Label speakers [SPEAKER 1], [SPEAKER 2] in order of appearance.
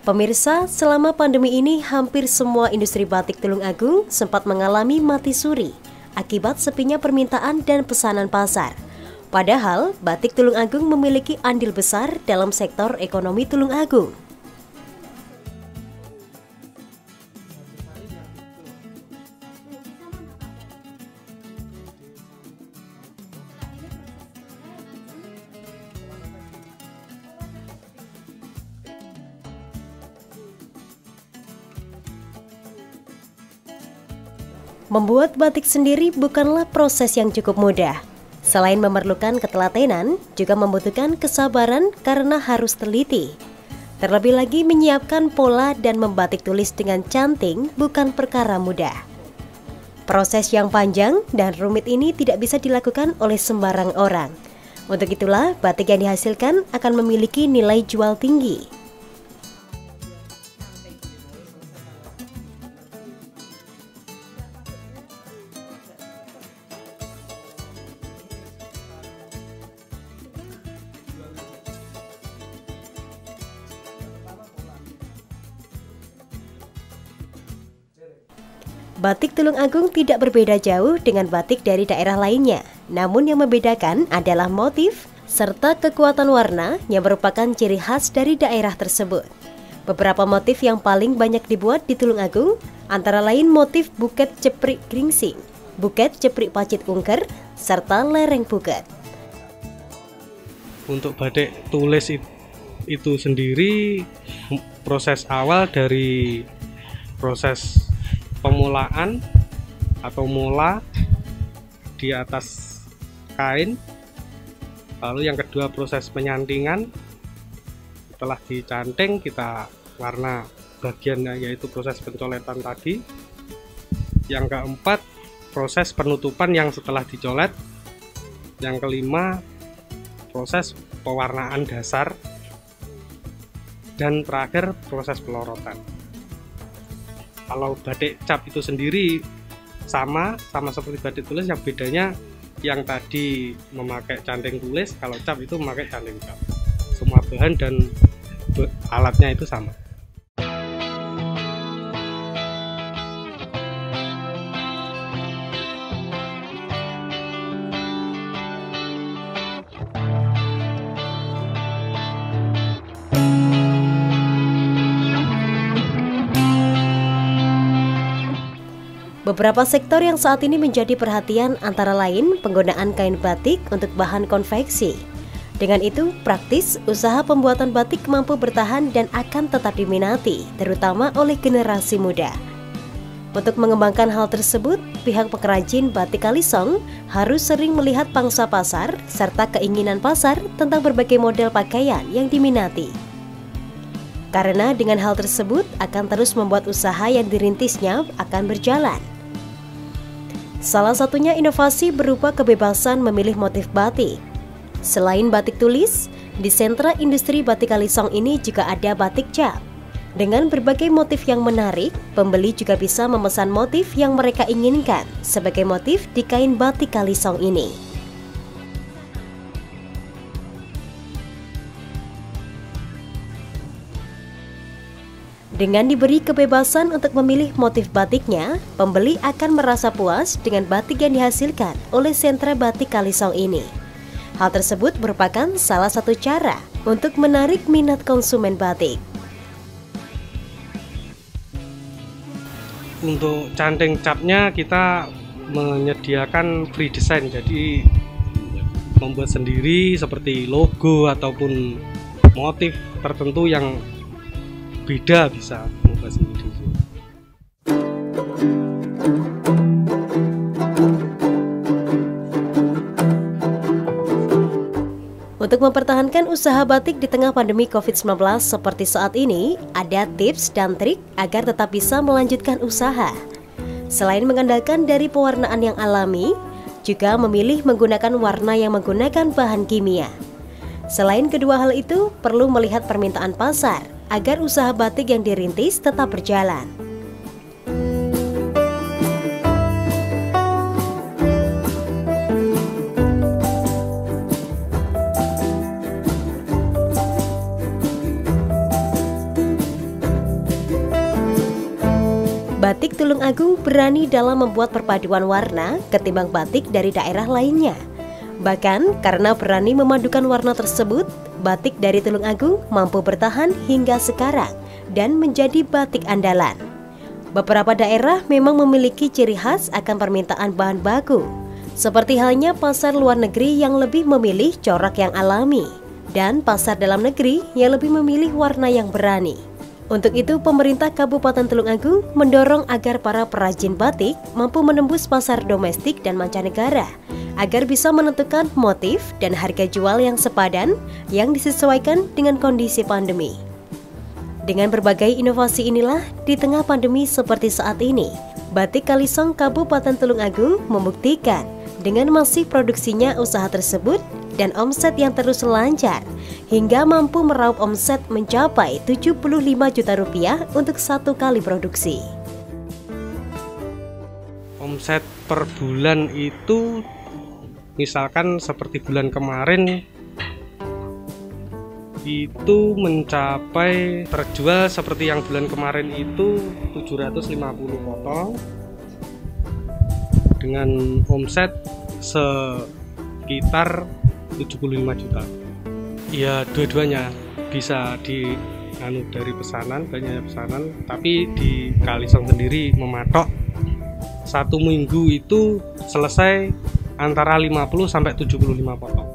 [SPEAKER 1] Pemirsa, selama pandemi ini hampir semua industri batik Tulungagung sempat mengalami mati suri akibat sepinya permintaan dan pesanan pasar. Padahal, batik Tulungagung memiliki andil besar dalam sektor ekonomi Tulungagung. Membuat batik sendiri bukanlah proses yang cukup mudah. Selain memerlukan ketelatenan, juga membutuhkan kesabaran karena harus teliti. Terlebih lagi menyiapkan pola dan membatik tulis dengan cantik bukan perkara mudah. Proses yang panjang dan rumit ini tidak bisa dilakukan oleh sembarang orang. Untuk itulah, batik yang dihasilkan akan memiliki nilai jual tinggi. Batik Tulungagung tidak berbeda jauh dengan batik dari daerah lainnya. Namun yang membedakan adalah motif serta kekuatan warna yang merupakan ciri khas dari daerah tersebut. Beberapa motif yang paling banyak dibuat di Tulungagung antara lain motif buket ceprik gringsing, buket ceprik pacit ungker, serta lereng buket.
[SPEAKER 2] Untuk batik tulis itu sendiri, proses awal dari proses pemulaan atau mola di atas kain, lalu yang kedua proses penyantingan. Setelah dicanting kita warna bagiannya, yaitu proses pencoletan tadi. Yang keempat proses penutupan yang setelah dicolet. Yang kelima proses pewarnaan dasar, dan terakhir proses pelorotan. Kalau batik cap itu sendiri sama seperti batik tulis, yang bedanya yang tadi memakai canting tulis, kalau cap itu memakai canting cap. Semua bahan dan alatnya itu sama.
[SPEAKER 1] Beberapa sektor yang saat ini menjadi perhatian antara lain penggunaan kain batik untuk bahan konveksi. Dengan itu, praktis usaha pembuatan batik mampu bertahan dan akan tetap diminati, terutama oleh generasi muda. Untuk mengembangkan hal tersebut, pihak pengrajin batik Kalisong harus sering melihat pangsa pasar serta keinginan pasar tentang berbagai model pakaian yang diminati. Karena dengan hal tersebut akan terus membuat usaha yang dirintisnya akan berjalan. Salah satunya inovasi berupa kebebasan memilih motif batik. Selain batik tulis, di sentra industri batik Kalisong ini juga ada batik cap. Dengan berbagai motif yang menarik, pembeli juga bisa memesan motif yang mereka inginkan sebagai motif di kain batik Kalisong ini. Dengan diberi kebebasan untuk memilih motif batiknya, pembeli akan merasa puas dengan batik yang dihasilkan oleh sentra batik Kalisong ini. Hal tersebut merupakan salah satu cara untuk menarik minat konsumen batik.
[SPEAKER 2] Untuk canting capnya kita menyediakan free design, jadi membuat sendiri seperti logo ataupun motif tertentu yang beda bisa membuat sendiri.
[SPEAKER 1] Untuk mempertahankan usaha batik di tengah pandemi COVID-19 seperti saat ini, ada tips dan trik agar tetap bisa melanjutkan usaha. Selain mengandalkan dari pewarnaan yang alami, juga memilih menggunakan warna yang menggunakan bahan kimia. Selain kedua hal itu, perlu melihat permintaan pasar agar usaha batik yang dirintis tetap berjalan. Batik Tulungagung berani dalam membuat perpaduan warna ketimbang batik dari daerah lainnya. Bahkan karena berani memadukan warna tersebut, batik dari Tulungagung mampu bertahan hingga sekarang dan menjadi batik andalan. Beberapa daerah memang memiliki ciri khas akan permintaan bahan baku, seperti halnya pasar luar negeri yang lebih memilih corak yang alami, dan pasar dalam negeri yang lebih memilih warna yang berani. Untuk itu, pemerintah Kabupaten Tulungagung mendorong agar para perajin batik mampu menembus pasar domestik dan mancanegara, agar bisa menentukan motif dan harga jual yang sepadan yang disesuaikan dengan kondisi pandemi. Dengan berbagai inovasi inilah, di tengah pandemi seperti saat ini, Batik Kalisong Kabupaten Tulungagung membuktikan dengan masih produksinya usaha tersebut dan omset yang terus lancar, hingga mampu meraup omset mencapai 75 juta rupiah untuk satu kali produksi.
[SPEAKER 2] Omset per bulan itu misalkan seperti bulan kemarin itu mencapai terjual seperti yang bulan kemarin itu 750 potong dengan omset sekitar 75 juta. Ya, dua-duanya bisa dari pesanan, banyaknya pesanan, tapi di Kalisong sendiri mematok satu minggu itu selesai antara 50 sampai 75 potong.